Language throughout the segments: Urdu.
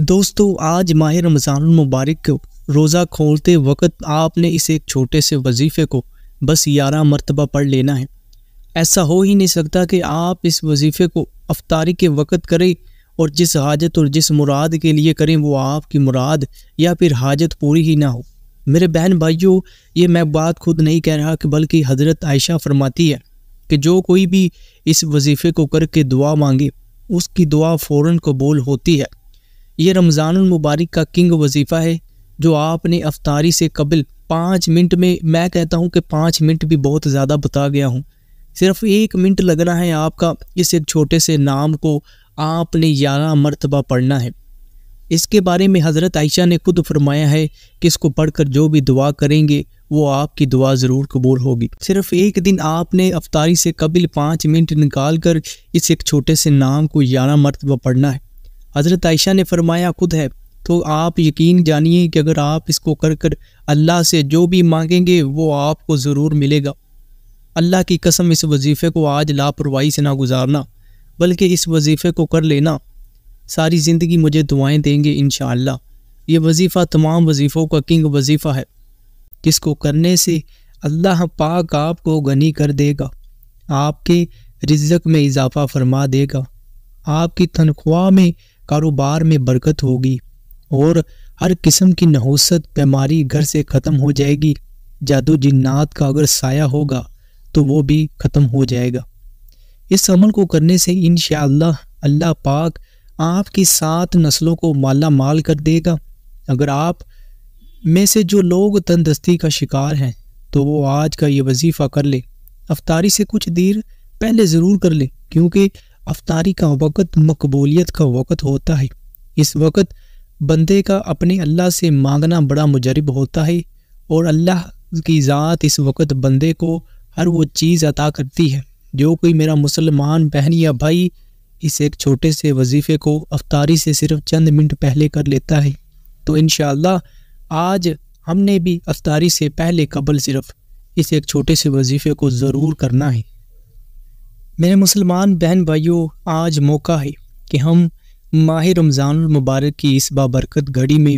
دوستو آج ماہ رمضان المبارک کو روزہ کھولتے وقت آپ نے اس ایک چھوٹے سے وظیفے کو بس 11 مرتبہ پڑھ لینا ہے۔ ایسا ہو ہی نہیں سکتا کہ آپ اس وظیفے کو افطاری کے وقت کریں اور جس حاجت اور جس مراد کے لیے کریں وہ آپ کی مراد یا پھر حاجت پوری ہی نہ ہو۔ میرے بہن بھائیوں، یہ میں بات خود نہیں کہہ رہا کہ بلکہ حضرت عائشہ فرماتی ہے کہ جو کوئی بھی اس وظیفے کو کر کے دعا مانگے اس کی دعا فوراً قبول ہوتی ہے۔ یہ رمضان المبارک کا کنگ وظیفہ ہے جو آپ نے افطاری سے قبل 5 منٹ میں کہتا ہوں کہ 5 منٹ بھی بہت زیادہ بتا گیا ہوں، صرف 1 منٹ لگنا ہے آپ کا۔ اس ایک چھوٹے سے نام کو آپ نے 11 مرتبہ پڑھنا ہے۔ اس کے بارے میں حضرت عائشہ نے خود فرمایا ہے کہ اس کو پڑھ کر جو بھی دعا کریں گے وہ آپ کی دعا ضرور قبول ہوگی۔ صرف ایک دن آپ نے افطاری سے قبل 5 منٹ نکال کر اس ایک چھوٹے سے نام کو 11 مرتبہ پڑھنا ہے۔ حضرت عائشہ نے فرمایا خود ہے، تو آپ یقین جانیے کہ اگر آپ اس کو کر اللہ سے جو بھی مانگیں گے وہ آپ کو ضرور ملے گا۔ اللہ کی قسم اس وظیفے کو آج لاپرواہی سے نہ گزارنا بلکہ اس وظیفے کو کر لینا، ساری زندگی مجھے دعائیں دیں گے انشاءاللہ۔ یہ وظیفہ تمام وظیفوں کا کنگ وظیفہ ہے جس کو کرنے سے اللہ پاک آپ کو غنی کر دے گا، آپ کے رزق میں اضافہ فرما دے گا، آپ کی تنخواہ میں کاروبار میں برکت ہوگی اور ہر قسم کی نحوست بیماری گھر سے ختم ہو جائے گی۔ جادو جنات کا اگر سایہ ہوگا تو وہ بھی ختم ہو جائے گا۔ اس عمل کو کرنے سے انشاءاللہ اللہ پاک آپ کی 7 نسلوں کو مالا مال کر دے گا۔ اگر آپ میں سے جو لوگ تندرستی کا شکار ہیں تو وہ آج کا یہ وظیفہ کر لے، افطاری سے کچھ دیر پہلے ضرور کر لے، کیونکہ افطاری کا وقت مقبولیت کا وقت ہوتا ہے۔ اس وقت بندے کا اپنے اللہ سے مانگنا بڑا مجرب ہوتا ہے اور اللہ کی ذات اس وقت بندے کو ہر وہ چیز عطا کرتی ہے۔ جو کوئی میرا مسلمان بہن یا بھائی اس ایک چھوٹے سے وظیفے کو افطاری سے صرف چند منٹ پہلے کر لیتا ہے تو انشاءاللہ آج ہم نے بھی افطاری سے پہلے قبل صرف اس ایک چھوٹے سے وظیفے کو ضرور کرنا ہے۔ میرے مسلمان بہن بھائیوں، آج موقع ہے کہ ہم ماہ رمضان المبارک کی اس بابرکت گھڑی میں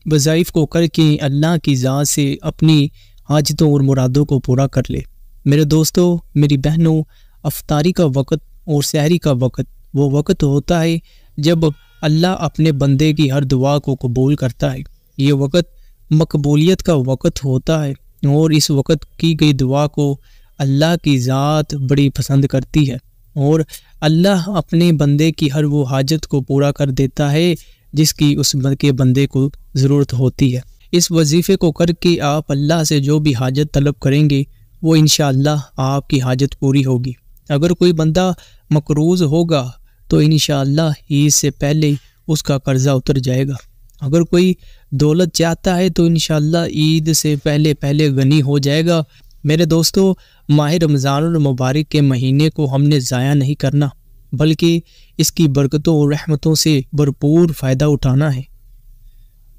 وظائف کو کر کے اللہ کی ذات سے اپنی حاجتوں اور مرادوں کو پورا کر لے۔ میرے دوستوں، میری بہنوں، افطاری کا وقت اور سحری کا وقت وہ وقت ہوتا ہے جب اللہ اپنے بندے کی ہر دعا کو قبول کرتا ہے۔ یہ وقت مقبولیت کا وقت ہوتا ہے اور اس وقت کی گئی دعا کو اللہ کی ذات بڑی پسند کرتی ہے اور اللہ اپنے بندے کی ہر وہ حاجت کو پورا کر دیتا ہے جس کی اس کے بندے کو ضرورت ہوتی ہے۔ اس وظیفے کو کر کے آپ اللہ سے جو بھی حاجت طلب کریں گے وہ انشاءاللہ آپ کی حاجت پوری ہوگی۔ اگر کوئی بندہ مقروض ہوگا تو انشاءاللہ عید سے پہلے اس کا قرضہ اتر جائے گا۔ اگر کوئی دولت چاہتا ہے تو انشاءاللہ عید سے پہلے غنی ہو جائے گا۔ میرے دوستو، ماہ رمضان المبارک کے مہینے کو ہم نے ضائع نہیں کرنا بلکہ اس کی برکتوں اور رحمتوں سے بھرپور فائدہ اٹھانا ہے۔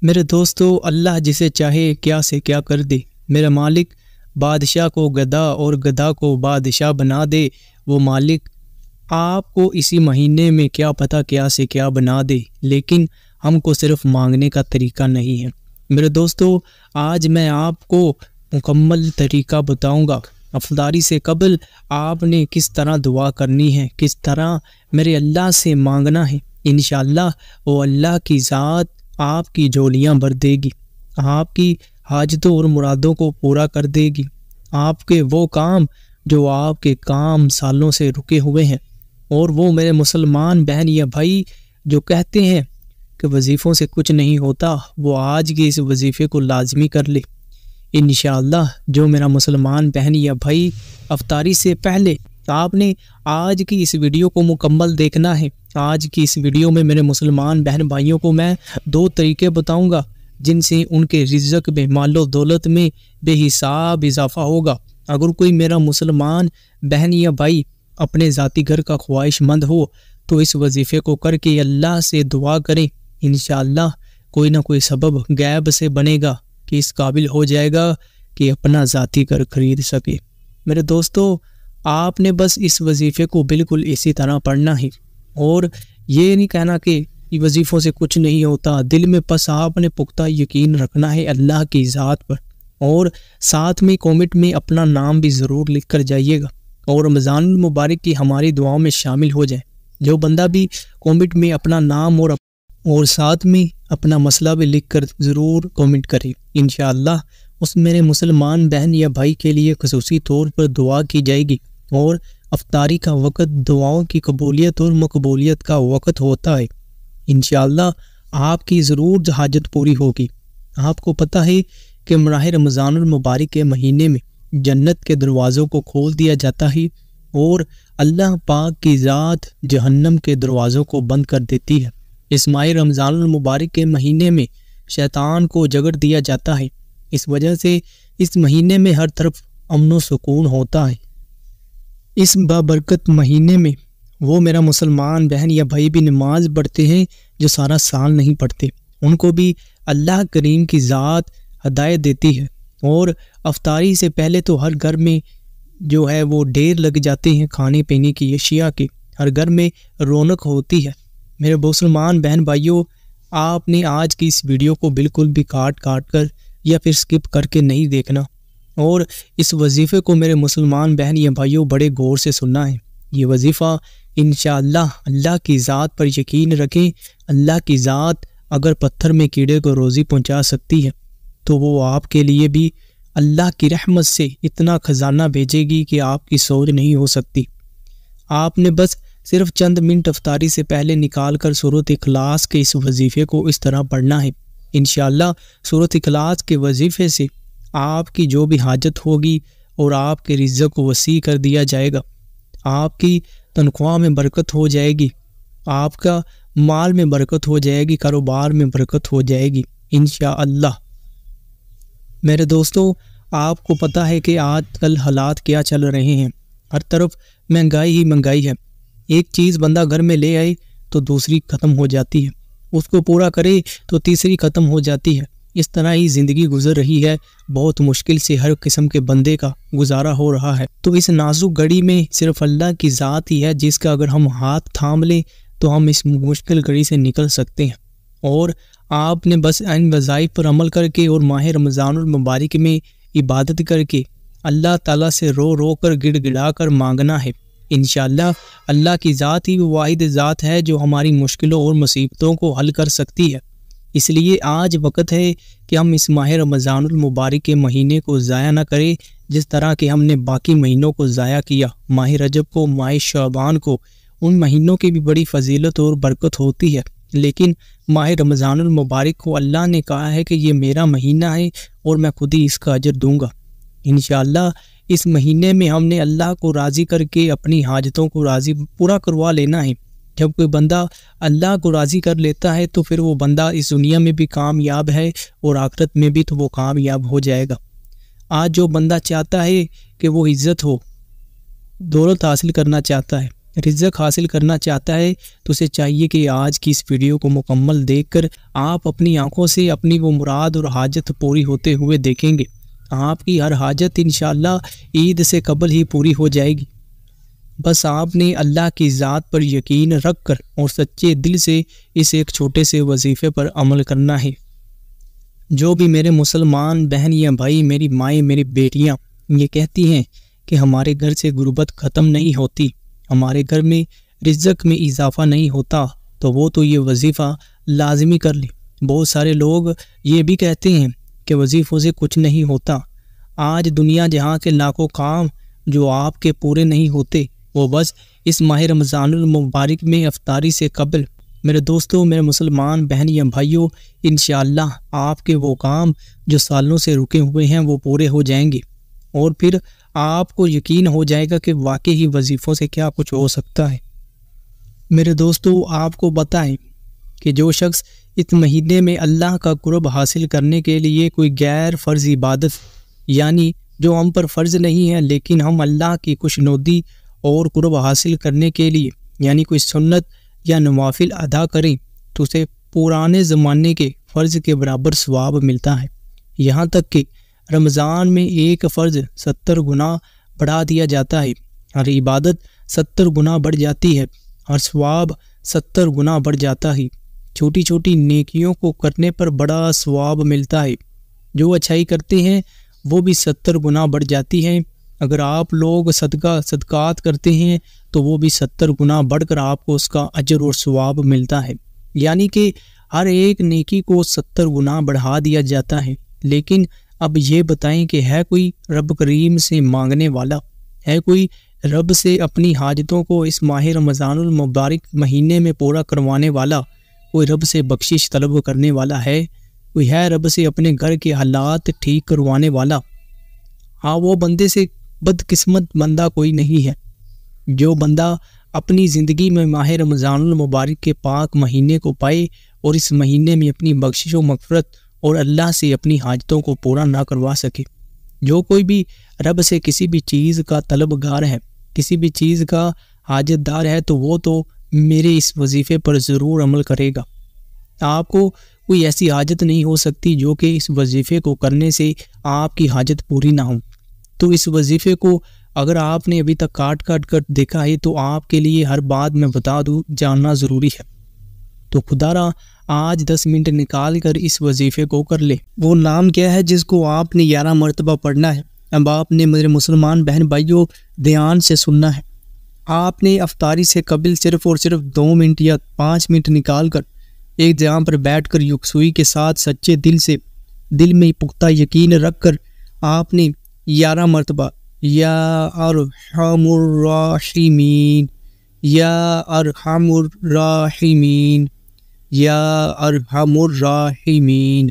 میرے دوستو، اللہ جسے چاہے کیا سے کیا کر دے۔ میرا مالک بادشاہ کو گدھا اور گدھا کو بادشاہ بنا دے۔ وہ مالک آپ کو اسی مہینے میں کیا پتہ کیا سے کیا بنا دے، لیکن ہم کو صرف مانگنے کا طریقہ نہیں ہے۔ میرے دوستو، آج میں آپ کو مکمل طریقہ بتاؤں گا۔ افطاری سے قبل آپ نے کس طرح دعا کرنی ہے، کس طرح میرے اللہ سے مانگنا ہے۔ انشاءاللہ وہ اللہ کی ذات آپ کی جھولیاں بھر دے گی، آپ کی حاجتوں اور مرادوں کو پورا کر دے گی۔ آپ کے وہ کام جو آپ کے کام سالوں سے رکے ہوئے ہیں اور وہ میرے مسلمان بہن یا بھائی جو کہتے ہیں کہ وظیفوں سے کچھ نہیں ہوتا، وہ آج کے اس وظیفے کو لازمی کر لے۔ انشاءاللہ جو میرا مسلمان بہن یا بھائی افطاری سے پہلے آپ نے آج کی اس ویڈیو کو مکمل دیکھنا ہے۔ آج کی اس ویڈیو میں میرے مسلمان بہن بھائیوں کو میں 2 طریقے بتاؤں گا جن سے ان کے رزق میں، مال و دولت میں بے حساب اضافہ ہوگا۔ اگر کوئی میرا مسلمان بہن یا بھائی اپنے ذاتی گھر کا خواہش مند ہو تو اس وظیفے کو کر کے اللہ سے دعا کریں، انشاءاللہ کوئی نہ کوئی سبب غیب سے بنے گا کہ اس قابل ہو جائے گا کہ اپنا ذاتی گھر خرید سکے۔ میرے دوستو، آپ نے بس اس وظیفے کو بالکل اسی طرح پڑھنا ہے اور یہ نہیں کہنا کہ وظیفوں سے کچھ نہیں ہوتا دل میں بس آپ نے پختہ یقین رکھنا ہے اللہ کی ذات پر، اور ساتھ میں کامنٹ میں اپنا نام بھی ضرور لکھ کر جائیے گا اور رمضان المبارک کی ہماری دعاؤں میں شامل ہو جائیں۔ جو بندہ بھی کامنٹ میں اپنا نام اور ساتھ میں اپنا مسئلہ بھی لکھ کر ضرور کامنٹ کرے، انشاءاللہ اس میرے مسلمان بہن یا بھائی کے لیے خصوصی طور پر دعا کی جائے گی، اور افطاری کا وقت دعاؤں کی قبولیت اور مقبولیت کا وقت ہوتا ہے۔ انشاءاللہ آپ کی ضرور حاجت پوری ہوگی۔ آپ کو پتہ ہے کہ ماہ رمضان المبارک کے مہینے میں جنت کے دروازوں کو کھول دیا جاتا ہے اور اللہ پاک کی ذات جہنم کے دروازوں کو بند کر دیتی ہے۔ اس ماہ رمضان المبارک کے مہینے میں شیطان کو جگڑ دیا جاتا ہے، اس وجہ سے اس مہینے میں ہر طرف امن و سکون ہوتا ہے۔ اس بابرکت مہینے میں وہ میرا مسلمان بہن یا بھائی بھی نماز پڑھتے ہیں جو سارا سال نہیں پڑھتے، ان کو بھی اللہ کریم کی ذات ہدایت دیتی ہے، اور افطاری سے پہلے تو ہر گھر میں جو ہے وہ ڈھیر لگ جاتے ہیں کھانے پینے کی اشیاء کے، ہر گھر میں رونق ہوتی ہے۔ میرے مسلمان بہن بھائیوں، آپ نے آج کی اس ویڈیو کو بالکل بھی کاٹ کر یا پھر سکپ کر کے نہیں دیکھنا، اور اس وظیفے کو میرے مسلمان بہن یا بھائیوں بڑے غور سے سننا ہے۔ یہ وظیفہ انشاءاللہ اللہ کی ذات پر یقین رکھیں، اللہ کی ذات اگر پتھر میں کیڑے کو روزی پہنچا سکتی ہے تو وہ آپ کے لیے بھی اللہ کی رحمت سے اتنا خزانہ بھیجے گی کہ آپ کی سوچ نہیں ہو سکتی۔ آپ نے بس صرف چند منٹ افطاری سے پہلے نکال کر سورۃ اخلاص کے اس وظیفے کو اس طرح پڑھنا ہے۔ انشاءاللہ سورۃ اخلاص کے وظیفے سے آپ کی جو بھی حاجت ہوگی اور آپ کے رزق کو وسیع کر دیا جائے گا، آپ کی تنخواہ میں برکت ہو جائے گی، آپ کا مال میں برکت ہو جائے گی، کاروبار میں برکت ہو جائے گی انشاءاللہ۔ میرے دوستو، آپ کو پتہ ہے کہ آج کل حالات کیا چل رہے ہیں، ہر طرف مہنگائی ہی مہنگائی ہے۔ ایک چیز بندہ گھر میں لے آئے تو دوسری ختم ہو جاتی ہے، اس کو پورا کرے تو تیسری ختم ہو جاتی ہے۔ اس طرح ہی زندگی گزر رہی ہے، بہت مشکل سے ہر قسم کے بندے کا گزارا ہو رہا ہے۔ تو اس نازک گھڑی میں صرف اللہ کی ذات ہی ہے جس کا اگر ہم ہاتھ تھام لیں تو ہم اس مشکل گھڑی سے نکل سکتے ہیں، اور آپ نے بس ان وظائف پر عمل کر کے اور ماہ رمضان المبارک میں عبادت کر کے اللہ تعالیٰ سے رو رو کر گڑ گڑا کر مانگنا ہے۔ انشاءاللہ اللہ کی ذات ہی وہ واحد ذات ہے جو ہماری مشکلوں اور مصیبتوں کو حل کر سکتی ہے۔ اس لیے آج وقت ہے کہ ہم اس ماہ رمضان المبارک کے مہینے کو ضائع نہ کریں، جس طرح کہ ہم نے باقی مہینوں کو ضائع کیا، ماہ رجب کو، ماہ شعبان کو۔ ان مہینوں کی بھی بڑی فضیلت اور برکت ہوتی ہے، لیکن ماہ رمضان المبارک کو اللہ نے کہا ہے کہ یہ میرا مہینہ ہے اور میں خود ہی اس کا اجر دوں گا۔ انشاءاللہ اس مہینے میں ہم نے اللہ کو راضی کر کے اپنی حاجتوں کو راضی پورا کروا لینا ہے۔ جب کوئی بندہ اللہ کو راضی کر لیتا ہے تو پھر وہ بندہ اس دنیا میں بھی کامیاب ہے اور آخرت میں بھی تو وہ کامیاب ہو جائے گا۔ آج جو بندہ چاہتا ہے کہ وہ عزت ہو، دولت حاصل کرنا چاہتا ہے، رزق حاصل کرنا چاہتا ہے، تو اسے چاہیے کہ آج کی اس ویڈیو کو مکمل دیکھ کر آپ اپنی آنکھوں سے اپنی وہ مراد اور حاجت پوری ہوتے ہوئے دیکھیں گے۔ آپ کی ہر حاجت انشاءاللہ عید سے قبل ہی پوری ہو جائے گی۔ بس آپ نے اللہ کی ذات پر یقین رکھ کر اور سچے دل سے اس ایک چھوٹے سے وظیفے پر عمل کرنا ہے۔ جو بھی میرے مسلمان بہن یا بھائی، میری مائیں، میری بیٹیاں یہ کہتی ہیں کہ ہمارے گھر سے غربت ختم نہیں ہوتی، ہمارے گھر میں رزق میں اضافہ نہیں ہوتا، تو وہ تو یہ وظیفہ لازمی کر لیں۔ بہت سارے لوگ یہ بھی کہتے ہیں کہ وظیفوں سے کچھ نہیں ہوتا۔ آج دنیا جہاں کے لاکھوں کام جو آپ کے پورے نہیں ہوتے، وہ بس اس ماہ رمضان المبارک میں افطاری سے قبل، میرے دوستوں، میرے مسلمان بہن یا بھائیوں، انشاءاللہ آپ کے وہ کام جو سالوں سے رکے ہوئے ہیں وہ پورے ہو جائیں گے، اور پھر آپ کو یقین ہو جائے گا کہ واقعی ہی وظیفوں سے کیا کچھ ہو سکتا ہے۔ میرے دوستو، آپ کو بتائیں کہ جو شخص اس مہینے میں اللہ کا قرب حاصل کرنے کے لیے کوئی غیر فرض عبادت، یعنی جو ہم پر فرض نہیں ہے لیکن ہم اللہ کی خوشنودی اور قرب حاصل کرنے کے لیے یعنی کوئی سنت یا نوافل ادا کریں، تو اسے پرانے زمانے کے فرض کے برابر ثواب ملتا ہے۔ یہاں تک کہ رمضان میں ایک فرض 70 گنا بڑھا دیا جاتا ہے، ہر عبادت 70 گنا بڑھ جاتی ہے، ہر ثواب 70 گنا بڑھ جاتا ہے۔ چھوٹی چھوٹی نیکیوں کو کرنے پر بڑا ثواب ملتا ہے۔ جو اچھائی کرتے ہیں وہ بھی 70 گنا بڑھ جاتی ہیں۔ اگر آپ لوگ صدقات کرتے ہیں تو وہ بھی 70 گنا بڑھ کر آپ کو اس کا اجر اور ثواب ملتا ہے، یعنی کہ ہر ایک نیکی کو 70 گنا بڑھا دیا جاتا ہے۔ لیکن اب یہ بتائیں کہ ہے کوئی رب کریم سے مانگنے والا، ہے کوئی رب سے اپنی حاجتوں کو اس ماہ رمضان المبارک مہینے میں پورا کروانے والا، کوئی رب سے بخشش طلب کرنے والا ہے؟ کوئی ہے رب سے اپنے گھر کے حالات ٹھیک کروانے والا؟ ہاں، وہ بندے سے بدقسمت بندہ کوئی نہیں ہے جو بندہ اپنی زندگی میں ماہ رمضان المبارک کے پاک مہینے کو پائے اور اس مہینے میں اپنی بخشش و مغفرت اور اللہ سے اپنی حاجتوں کو پورا نہ کروا سکے۔ جو کوئی بھی رب سے کسی بھی چیز کا طلبگار ہے، کسی بھی چیز کا حاجت دار ہے، تو وہ تو میرے اس وظیفے پر ضرور عمل کرے گا۔ آپ کو کوئی ایسی حاجت نہیں ہو سکتی جو کہ اس وظیفے کو کرنے سے آپ کی حاجت پوری نہ ہو۔ تو اس وظیفے کو اگر آپ نے ابھی تک کاٹ کر دیکھا ہے تو آپ کے لیے ہر بات میں بتا دوں، جاننا ضروری ہے۔ تو خدا را آج 10 منٹ نکال کر اس وظیفے کو کر لے۔ وہ نام کیا ہے جس کو آپ نے 11 مرتبہ پڑھنا ہے؟ اب آپ نے میرے مسلمان بہن بھائیوں دھیان سے سننا ہے۔ آپ نے افطاری سے قبل صرف اور صرف 2 منٹ یا 5 منٹ نکال کر ایک جگہ پر بیٹھ کر یکسوئی کے ساتھ سچے دل سے، دل میں پختہ یقین رکھ کر آپ نے 11 مرتبہ یا ارحم الراحمین، یا ارحم الراحمین، یا ارحم الراحمین،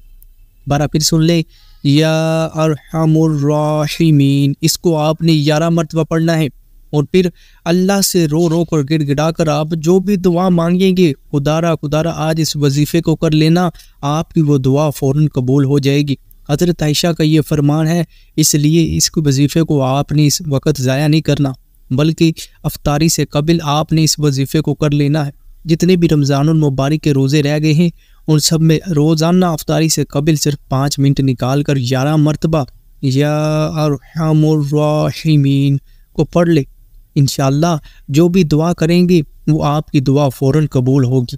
بارہ پھر سن لیں، یا ارحم الراحمین۔ اس کو آپ نے 11 مرتبہ پڑھنا ہے، اور پھر اللہ سے رو رو کر گڑ گڑا کر آپ جو بھی دعا مانگیں گے، خدا را آج اس وظیفے کو کر لینا، آپ کی وہ دعا فوراً قبول ہو جائے گی۔ حضرت عائشہ کا یہ فرمان ہے، اس لیے اس وظیفے کو آپ نے اس وقت ضائع نہیں کرنا، بلکہ افطاری سے قبل آپ نے اس وظیفے کو کر لینا ہے۔ جتنے بھی رمضان المبارک کے روزے رہ گئے ہیں ان سب میں روزانہ افطاری سے قبل صرف 5 منٹ نکال کر 11 مرتبہ یا ارحم الراحمین کو پڑھ لے۔ انشاءاللہ جو بھی دعا کریں گے وہ آپ کی دعا فوراً قبول ہوگی۔